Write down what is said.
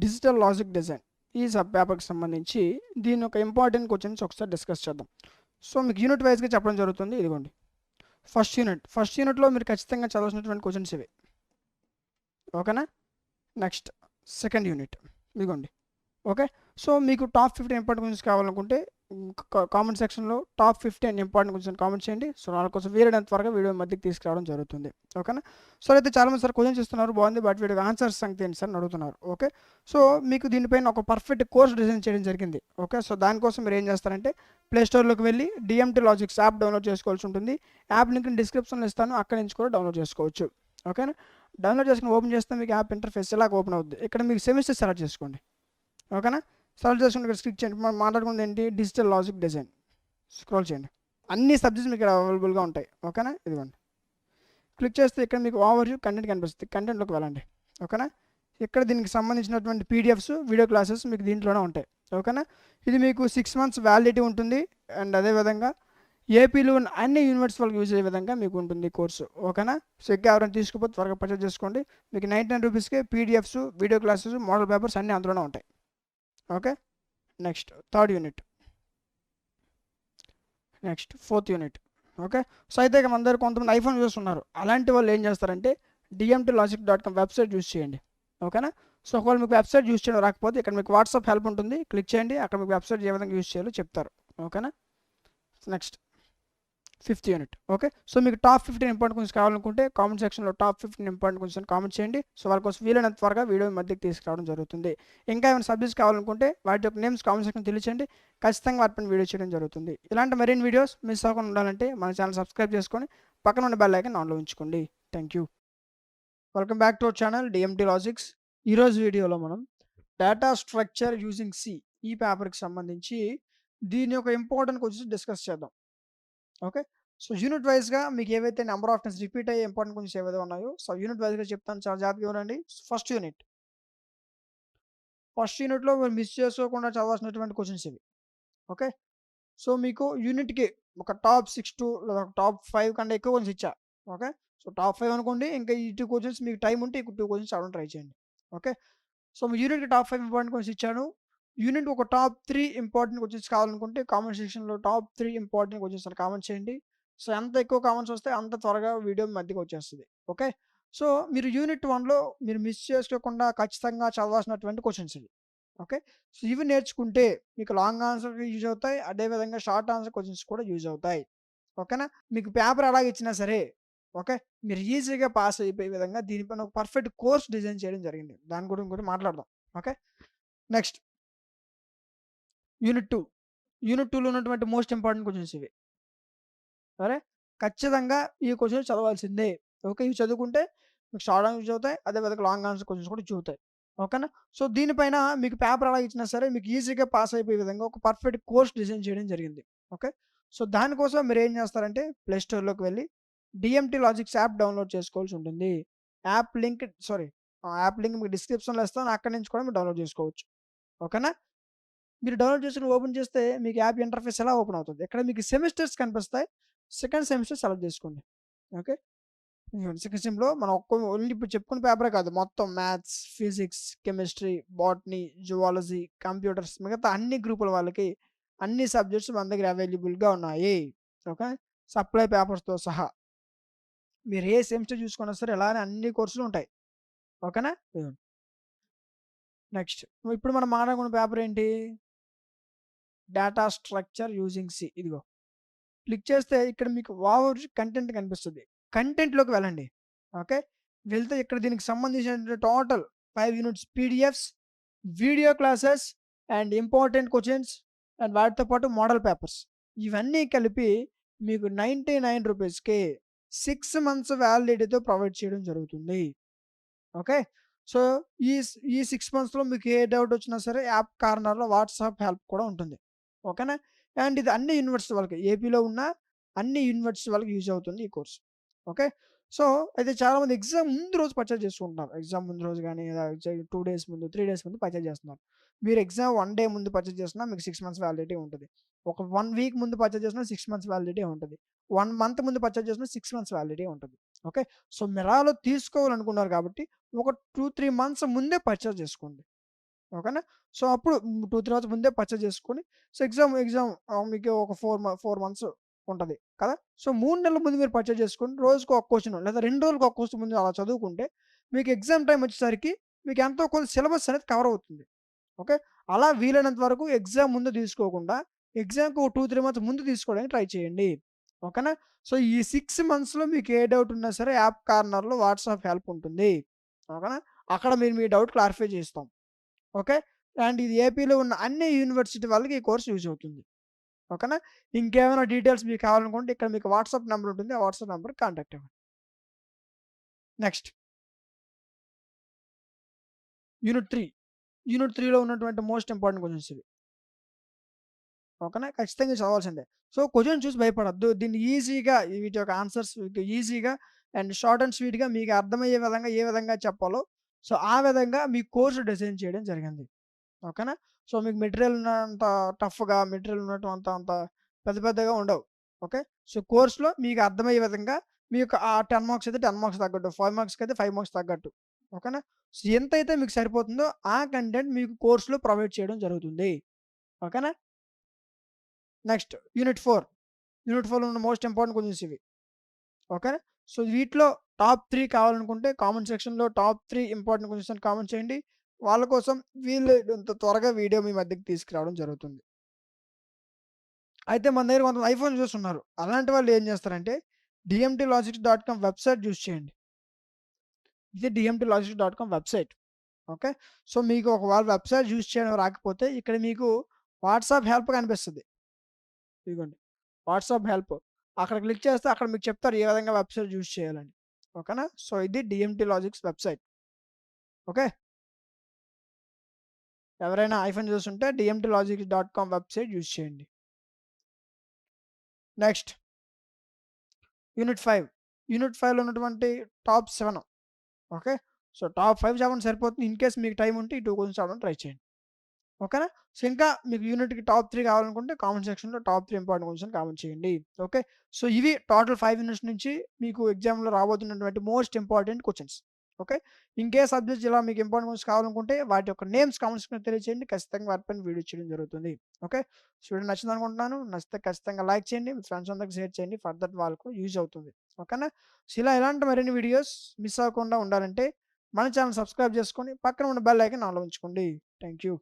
Digital logic design ఈ sub పేపర్కి సంబంధించి దీని ఒక ఇంపార్టెంట్ క్వశ్చన్స్ ఒకసారి డిస్కస్ చేద్దాం. సో మీకు యూనిట్ వైజ్గా చెప్పడం జరుగుతుంది. ఇదిగోండి ఫస్ట్ యూనిట్లో మీరు ఖచ్చితంగా చదవాల్సినటువంటి క్వశ్చన్స్ ఇవి. ఓకేనా? నెక్స్ట్ సెకండ్ యూనిట్ ఇదిగోండి. ఓకే, సో మీకు టాప్ 15 ఇంపార్టెంట్ క్వశ్చన్స్ కావాలనుకుంటే కామెంట్ సెక్షన్లో టాప్ 15 ఇంపార్టెంట్ క్వశ్చన్ కామెంట్ చేయండి. సో వాళ్ళ కోసం వీలైనంత త్వరగా వీడియో మధ్యకి తీసుకురావడం జరుగుతుంది. ఓకేనా? సో అయితే చాలామంది సార్ క్వశ్చన్స్ ఇస్తున్నారు, బాగుంది, బట్ వీడియో ఆన్సర్స్ సంగతి ఏంటి సార్ అని అడుగుతున్నారు. ఓకే, సో మీకు దీనిపైన ఒక పర్ఫెక్ట్ కోర్స్ డిజైన్ చేయడం జరిగింది. ఓకే, సో దానికోసం మీరు ఏం చేస్తారంటే ప్లేస్టోర్లోకి వెళ్ళి డిఎంటీ లాజిక్స్ యాప్ డౌన్లోడ్ చేసుకోవాల్సి ఉంటుంది. యాప్ లింక్ డిస్క్రిప్షన్లో ఇస్తాను, అక్కడి నుంచి కూడా డౌన్లోడ్ చేసుకోవచ్చు. ఓకేనా? డౌన్లోడ్ చేసుకుని ఓపెన్ చేస్తే మీకు యాప్ ఇంటర్ఫేస్ ఇలాగ ఓపెన్ అవుతుంది. ఇక్కడ మీకు సెమిస్టర్ సెలెక్ట్ చేసుకోండి. ఓకేనా? సెలెక్ట్ చేసుకుని ఇక్కడ క్లిక్ చేయండి. మనం మాట్లాడుకుంది ఏంటి? Digital logic design. స్క్రోల్ చేయండి, అన్ని సబ్జెక్ట్స్ మీకు ఇక్కడ అవైలబుల్గా ఉంటాయి. ఓకేనా? ఇదిగోండి, క్లిక్ చేస్తే ఇక్కడ మీకు ఓవర్ వ్యూ కంటెంట్ కనిపిస్తుంది. కంటెంట్లోకి వెళ్ళండి. ఓకేనా? ఇక్కడ దీనికి సంబంధించినటువంటి పీడిఎఫ్స్, వీడియో క్లాసెస్ మీకు దీంట్లోనే ఉంటాయి. ఓకేనా? ఇది మీకు 6 months వ్యాలిడిటీ ఉంటుంది. అండ్ అదేవిధంగా ఏపీలో ఉన్న అన్ని యూనివర్సిటీ వాళ్ళకి యూజ్ అయ్యే విధంగా మీకు ఉంటుంది కోర్సు. ఓకేనా? సో ఇంకా ఎవరైనా తీసుకుపోతే త్వరగా పర్చేజ్ చేసుకోండి. మీకు 99 రూపీస్కే PDFs, video classes, model papers అన్నీ అందులోనే ఉంటాయి. Okay, next third unit, next fourth unit. Okay, so అయితే మన దగ్గర కొంతమంది ఐఫోన్ యూజర్స్ ఉన్నారు. అలాంటి వాళ్ళు ఏం చేస్తారంటే dmtlogic.com వెబ్సైట్ యూజ్ చేయండి. ఓకేనా? సో ఒకవేళ మీకు వెబ్సైట్ యూజ్ చేయడం రాకపోతే ఇక్కడ మీకు వాట్సాప్ హెల్ప్ ఉంటుంది, క్లిక్ చేయండి. అక్కడ మీకు వెబ్సైట్ ఏ విధంగా యూజ్ చేయాలో చెప్తారు. ఓకేనా? Next fifth unit. Okay, so మీకు టాప్ 15 ఇంపార్టెంట్ క్వశ్చన్స్ కావాలనుకుంటే కామెంట్ సెక్షన్లో టాప్ 15 ఇంపార్టెంట్ క్వశ్చన్ కామెంట్ చేయండి. సో వాళ్ళ కోసం వీలైనంత త్వరగా వీడియో మధ్యకి తీసుకురావడం జరుగుతుంది. ఇంకా ఏమైనా సబ్జెక్ట్స్ కావాలనుకుంటే వాటి యొక్క నేమ్స్ కామెంట్ సెక్షన్ తెలియచేయండి. ఖచ్చితంగా వాటిపైన వీడియో చేయడం జరుగుతుంది. ఇలాంటి మరిన్ని వీడియోస్ మిస్ అవ్వకుండా ఉండాలంటే మన ఛానల్ సబ్స్క్రైబ్ చేసుకొని పక్కన ఉన్న బెల్ ఐకాన్ ఆన్లో ఉంచుకోండి. Thank you. Welcome back to our channel DMT logics. ఈరోజు వీడియోలో మనం డేటా స్ట్రక్చర్ యూజింగ్ సి ఈ పేపర్కి సంబంధించి దీని యొక్క ఇంపార్టెంట్ క్వశ్చన్స్ డిస్కస్ చేద్దాం. ఓకే, సో యూనిట్ వైజ్గా మీకు ఏవైతే నెంబర్ ఆఫ్ టైమ్స్ రిపీట్ అయ్యే ఇంపార్టెంట్ క్వశ్చన్స్ ఏవైతే ఉన్నాయో సో యూనిట్ వైజ్గా చెప్తాను, చాలా జాగ్రత్తగా ఉండండి. ఫస్ట్ యూనిట్లో మీరు మిస్ చేసుకోకుండా చదవాల్సినటువంటి క్వశ్చన్స్ ఇవి. ఓకే, సో మీకు యూనిట్కి ఒక టాప్ 6 టు లేదా టాప్ 5 కన్నా ఎక్కువ క్వశ్చన్స్ ఇచ్చా. ఓకే, సో టాప్ 5 అనుకోండి, ఇంకా ఈ 2 క్వశ్చన్స్ మీకు టైం ఉంటే ఈ 2 క్వశ్చన్స్ చదవడం ట్రై చేయండి. ఓకే, సో మీ యూనిట్కి టాప్ 5 ఇంపార్టెంట్ క్వశ్చన్స్ ఇచ్చాను. యూనిట్ ఒక టాప్ 3 ఇంపార్టెంట్ క్వశ్చన్స్ కావాలనుకుంటే కామెంట్ సెక్షన్లో టాప్ 3 ఇంపార్టెంట్ క్వశ్చన్స్ అని కామెంట్ చేయండి. సో ఎంత ఎక్కువ కామెంట్స్ వస్తే అంత త్వరగా వీడియో మధ్యకి వచ్చేస్తుంది. ఓకే, సో మీరు యూనిట్ 1లో మీరు మిస్ చేసుకోకుండా ఖచ్చితంగా చదవాల్సినటువంటి క్వశ్చన్స్ ఇవి. ఓకే, సో ఇవి నేర్చుకుంటే మీకు లాంగ్ ఆన్సర్ యూజ్ అవుతాయి, అదేవిధంగా షార్ట్ ఆన్సర్ క్వశ్చన్స్ కూడా యూజ్ అవుతాయి. ఓకేనా? మీకు పేపర్ అలాగ ఇచ్చినా సరే ఓకే, మీరు ఈజీగా పాస్ అయిపోయే విధంగా దీనిపైన ఒక పర్ఫెక్ట్ కోర్స్ డిజైన్ చేయడం జరిగింది. దాని గురించి కూడా మాట్లాడదాం. ఓకే, నెక్స్ట్ యూనిట్ 2లో ఉన్నటువంటి మోస్ట్ ఇంపార్టెంట్ క్వశ్చన్స్ ఇవి. సరే, ఖచ్చితంగా ఈ క్వశ్చన్స్ చదవాల్సిందే. ఓకే, ఇవి చదువుకుంటే మీకు షార్ట్ ఆన్సర్ యూజ్ అవుతాయి, అదేవిధంగా లాంగ్ ఆన్సర్ క్వశ్చన్స్ కూడా యూజ్ అవుతాయి. ఓకేనా? సో దీనిపైన మీకు పేపర్ ఎలా ఇచ్చినా సరే మీకు ఈజీగా పాస్ అయిపోయే విధంగా ఒక పర్ఫెక్ట్ కోర్స్ డిజైన్ చేయడం జరిగింది. ఓకే, సో దానికోసం మీరు ఏం చేస్తారంటే ప్లే స్టోర్లోకి వెళ్ళి డిఎంటీ లాజిక్స్ యాప్ డౌన్లోడ్ చేసుకోవాల్సి ఉంటుంది. యాప్ లింక్ మీకు డిస్క్రిప్షన్లో ఇస్తాను, అక్కడి నుంచి కూడా మీరు డౌన్లోడ్ చేసుకోవచ్చు. ఓకేనా? మీరు డౌన్లోడ్ చేసుకొని ఓపెన్ చేస్తే మీకు యాప్ ఇంటర్ఫేస్ ఎలా ఓపెన్ అవుతుంది. ఇక్కడ మీకు సెమిస్టర్స్ కనిపిస్తాయి. సెకండ్ సెమిస్టర్ సెలెక్ట్ చేసుకోండి. ఓకే, సెకండ్ సెమ్‌లో మనం ఓన్లీ ఇప్పుడు చెప్పుకున్న పేపరే కాదు, మొత్తం maths, physics, chemistry, botany, zoology, computers మిగతా అన్ని గ్రూపుల వాళ్ళకి అన్ని సబ్జెక్ట్స్ మన దగ్గర అవైలబుల్‌గా ఉన్నాయి. ఓకే, సప్లై పేపర్స్‌తో సహా. మీరు ఏ సెమిస్టర్ చూసుకున్నా సరే ఇలానే అన్ని కోర్సులు ఉంటాయి. ఓకేనా? నెక్స్ట్ ఇప్పుడు మనం మాట్లాడుకున్న పేపర్ ఏంటి? Data structure using C. ఇదిగో క్లిక్ చేస్తే ఇక్కడ మీకు ఓవర్ కంటెంట్ కనిపిస్తుంది. కంటెంట్‌లోకి వెళ్ళండి. ఓకే, వెళ్తే ఇక్కడ దీనికి సంబంధించిన total 5 units PDFs, video classes and important questions and వాటితో పాటు మోడల్ పేపర్స్ ఇవన్నీ కలిపి మీకు 99 రూపీస్‌కి 6 months వ్యాలిడిటీతో ప్రొవైడ్ చేయడం జరుగుతుంది. ఓకే, సో ఈ 6 monthsలో మీకు ఏ డౌట్ వచ్చినా సరే యాప్ కార్నర్‌లో వాట్సాప్ హెల్ప్ కూడా ఉంటుంది. ఓకేనా? అండ్ ఇది అన్ని యూనివర్సిటీ వాళ్ళకి, ఏపీలో ఉన్న అన్ని యూనివర్సిటీ వాళ్ళకి యూజ్ అవుతుంది ఈ కోర్స్. ఓకే, సో అయితే చాలామంది ఎగ్జామ్ ముందు రోజు పర్చేజ్ చేసుకుంటున్నారు. ఎగ్జామ్ ముందు రోజు గానీ 2 డేస్ ముందు, 3 డేస్ ముందు పర్చేజ్ చేస్తున్నారు. మీరు ఎగ్జామ్ 1 డే ముందు పర్చేజ్ చేసినా మీకు 6 months వ్యాలిడిటీ ఉంటది. ఒక 1 వీక్ ముందు పర్చేజ్ చేసినా 6 months వ్యాలిడిటీ ఉంటది. 1 month ముందు పర్చేజ్ చేసినా 6 months వ్యాలిడిటీ ఉంటది. ఓకే, సో మిరాలో తీసుకోవాలనుకున్నారు కాబట్టి ఒక 2, 3 months ముందే పర్చేజ్ చేసుకోండి. ఓకేనా? సో, అప్పుడు 2, 3 మంత్స్ ముందే పర్చేజ్ చేసుకొని సో, ఎగ్జామ్ మీకు ఒక 4 మంత్స్ ఉంటది కదా! సో, 3 నెలల ముందు మీరు పర్చేజ్ చేసుకొని రోజుకి ఒక క్వెషన్ లేదా 2 రోజులకి ఒక క్వెషన్ ముందు అలా చదువుకుంటే మీకు ఎగ్జామ్ టైమ్ వచ్చేసరికి మీకు ఎంతో కొంత సిలబస్ అనేది కవర్ అవుతుంది. ఓకే. అలా వీలైనంత వరకు ఎగ్జామ్ ముందు తీసుకోకుండా ఎగ్జామ్‌కి ఒక 2, 3 మంత్స్ ముందు తీసుకోవడానికి ట్రై చేయండి. ఓకేనా? సో, ఈ 6 మంత్స్‌లో మీకు ఏ డౌట్ ఉన్నా సరే యాప్ కార్నర్‌లో వాట్సాప్ హెల్ప్ ఉంటుంది. ఓకేనా? అక్కడ మీరు మీ డౌట్ క్లారిఫై చేస్తాం. ఓకే. అండ్ ఇది ఏపీలో ఉన్న అన్ని యూనివర్సిటీ వాళ్ళకి ఈ కోర్స్ యూజ్ అవుతుంది. ఓకేనా? ఇంకేమైనా డీటెయిల్స్ మీకు కావాలనుకుంటే ఇక్కడ మీకు వాట్సాప్ నంబర్ ఉంటుంది. ఆ వాట్సాప్ నంబర్‌కి కాంటాక్ట్ అవ్వండి. Next unit 3. యూనిట్ 3లో ఉన్నటువంటి మోస్ట్ ఇంపార్టెంట్ క్వెషన్స్ ఇవి. ఓకేనా? ఖచ్చితంగా చదవాల్సిందే. సో, క్వెషన్ చూసి భయపడొద్దు. దీన్ని ఈజీగా వీటి యొక్క ఆన్సర్స్ మీకు ఈజీగా అండ్ షార్ట్ అండ్ స్వీట్‌గా మీకు అర్థమయ్యే విధంగా ఏ విధంగా చెప్పాలో సో, ఆ విధంగా మీ కోర్స్ డిజైన్ చేయడం జరిగింది. ఓకేనా? సో, మీకు మెటీరియల్ ఉన్నంత టఫ్‌గా మెటీరియల్ ఉన్నట్టు అంత అంత పెద్ద పెద్దగా ఉండవు. ఓకే. సో, కోర్స్‌లో మీకు అర్థమయ్యే విధంగా మీకు 10 మార్క్స్ అయితే 10 మార్క్స్ తగ్గట్టు, 5 మార్క్స్‌కి అయితే 5 మార్క్స్ తగ్గట్టు. ఓకేనా? సో, ఎంతైతే మీకు సరిపోతుందో ఆ కంటెంట్ మీకు కోర్స్‌లో ప్రొవైడ్ చేయడం జరుగుతుంది. ఓకేనా? Next unit 4. యూనిట్ 4లో ఉన్న మోస్ట్ ఇంపార్టెంట్ క్వెషన్స్ ఇవి. ఓకేనా? సో, వీటిలో టాప్ 3 కావాలనుకుంటే కామెంట్ సెక్షన్‌లో టాప్ 3 ఇంపార్టెంట్ క్వెషన్స్ అని కామెంట్ చేయండి. వాళ్ళ కోసం వీలైనంత త్వరగా వీడియో మీ మధ్యకి తీసుకురావడం జరుగుతుంది. అయితే మన దగ్గర కొంతమంది ఐఫోన్ యూజర్స్ ఉన్నారు. అలాంటి వాళ్ళు ఏం చేస్తారంటే dmtlogics.com వెబ్‌సైట్ యూజ్ చేయండి. ఇది dmtlogics.com వెబ్‌సైట్. ఓకే. సో, మీకు ఒకవేళ వెబ్‌సైట్ యూజ్ చేయడం రాకపోతే ఇక్కడ మీకు వాట్సాప్ హెల్ప్ కనిపిస్తది. ఇదిగోండి. WhatsApp help. అక్కడ క్లిక్ చేస్తే అక్కడ మీకు చెప్తారు ఏ విధంగా వెబ్‌సైట్ యూజ్ చేయాలని. ఓకేనా? సో, ఇది డీఎంటీ లాజిక్స్ వెబ్‌సైట్. ఓకే. ఎవరైనా ఐఫోన్ యూజర్స్ ఉంటే dmtlogics.com వెబ్‌సైట్ యూజ్ చేయండి. Next unit 5. యూనిట్ 5లో ఉన్నటువంటి టాప్ 7. ఓకే. సో, టాప్ 5 చదవండి సరిపోతుంది. ఇన్ కేస్ మీకు టైమ్ ఉంటే ఈ 2 క్వెషన్స్ చదవడానికి ట్రై చేయండి. ఓకేనా? సో, ఇంకా మీకు యూనిట్‌కి టాప్ 3 కావాలనుకుంటే కామెంట్ సెక్షన్‌లో టాప్ 3 ఇంపార్టెంట్ క్వెషన్స్ కామెంట్ చేయండి. ఓకే. సో, ఇవి టోటల్ 5 యూనిట్స్ నుంచి మీకు ఎగ్జామ్‌లో రాబోతున్నటువంటి మోస్ట్ ఇంపార్టెంట్ క్వెషన్స్. ఓకే. ఇంకే సబ్జెక్ట్స్ ఇలా మీకు ఇంపార్టెంట్ క్వెషన్స్ కావాలనుకుంటే వాటి యొక్క నేమ్స్ కామెంట్ సెక్షన్‌లో తెలియజేయండి. ఖచ్చితంగా వాటిపైన వీడియో చేయడం జరుగుతుంది. ఓకే. సో, వీడియో నచ్చిందనుకుంటున్నాను. నచ్చితే ఖచ్చితంగా లైక్ చేయండి. మీ ఫ్రెండ్స్ అందరికి షేర్ చేయండి. ఫర్దర్ వాళ్ళకు యూజ్ అవుతుంది. ఓకేనా? సో, ఇలా ఇలాంటి మరిన్ని వీడియోస్ మిస్ అవ్వకుండా ఉండాలంటే మన ఛానెల్ సబ్స్క్రైబ్ చేసుకొని పక్కన ఉన్న బెల్ ఐకాన్ ఆన్‌లో ఉంచుకోండి. Thank you.